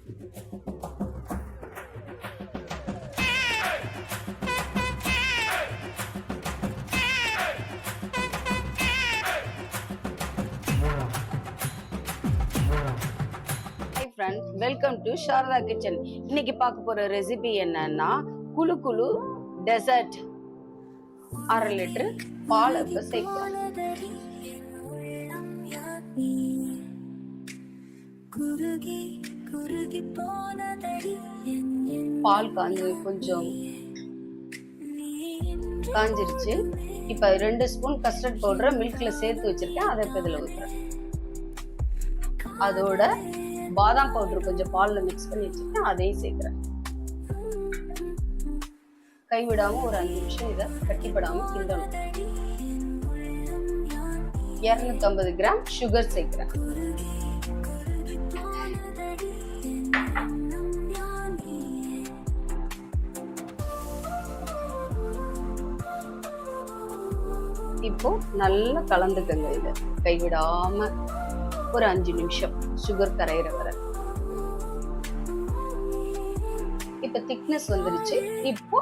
Friends, welcome to Saradha kitchen. இன்னைக்கு பார்க்க போற ரெசிபி என்னன்னா குழு குழு டெசர்ட். 1/2 லிட்டர் பால் இப்ப சேர்க்கிறோம். பால் கொஞ்சம் காஞ்சிருச்சு. இப்ப 2 ஸ்பூன் கஸ்டர்ட் பவுடர் மில்க்ல சேர்த்து வச்சிருக்கேன். அதை இப்ப இதுல ஊத்துறேன். அதோட பாதாம் பவுடர் கொஞ்சம் பால்ல மிக்ஸ் பண்ணி வச்சிருக்கேன், அதையும் சேர்க்கிறேன். கைவிடாம ஒரு 5 நிமிஷம் இதை கட்டிப்படாம கிண்டணும். 250 கிராம் சுகர் சேர்க்கிறேன். இப்போ நல்லா கலந்துக்கங்க. இதை கைவிடாம ஒரு 5 நிமிஷம் சுகர் கரையிற வரை. இப்ப திக்னஸ் வந்துருச்சு. இப்போ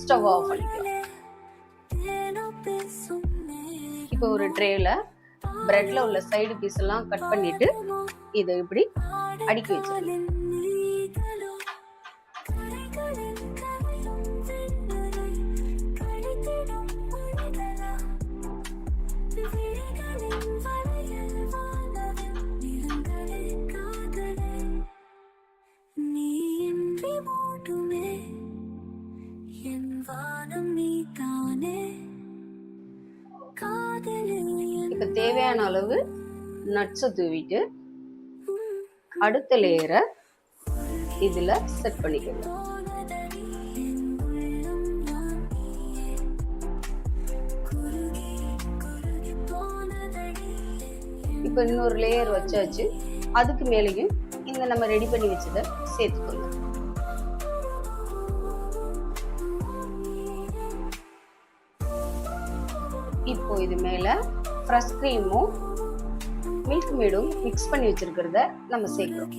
ஸ்டவ் ஆஃப் பண்ணிக்கலாம். இப்போ ஒரு ட்ரேல பிரெட்ல உள்ள சைடு பீஸ் எல்லாம் கட் பண்ணிட்டு இதை இப்படி அடுக்கி வச்சிடலாம். இப்ப தேவையான அளவு நட்ஸை தூவிட்டு அடுத்த லேயரை இதுல செட் பண்ணிக்கலாம். இப்ப இன்னொரு லேயர் வச்சாச்சு. அதுக்கு மேலேயும் இந்த நம்ம ரெடி பண்ணி வச்சதை சேர்த்துக்கணும். இப்போ இது மேல ஃப்ரெஷ் கிரீமும் மில்க் மேடும் மிக்ஸ் பண்ணி வச்சிருக்கிறத நம்ம சேர்க்கிறோம்.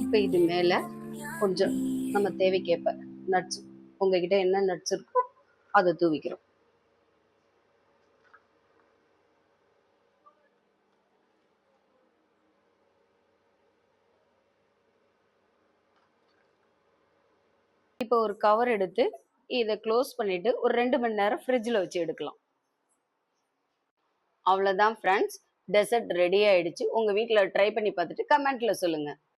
இப்ப இது மேல கொஞ்சம் நம்ம தேவைக்கேற்ப நட்ஸ், உங்ககிட்ட என்ன நட்ஸ் இருக்கோ அதை தூவிக்கிறோம். இப்போ ஒரு கவர் எடுத்து இதை க்ளோஸ் பண்ணிட்டு ஒரு 2 மணி நேரம் ஃப்ரிட்ஜில் வச்சு எடுக்கலாம். அவ்வளோதான் ஃப்ரெண்ட்ஸ், டெசர்ட் ரெடி ஆயிடுச்சு. உங்க வீட்டில் ட்ரை பண்ணி பார்த்துட்டு கமெண்ட்ல சொல்லுங்க.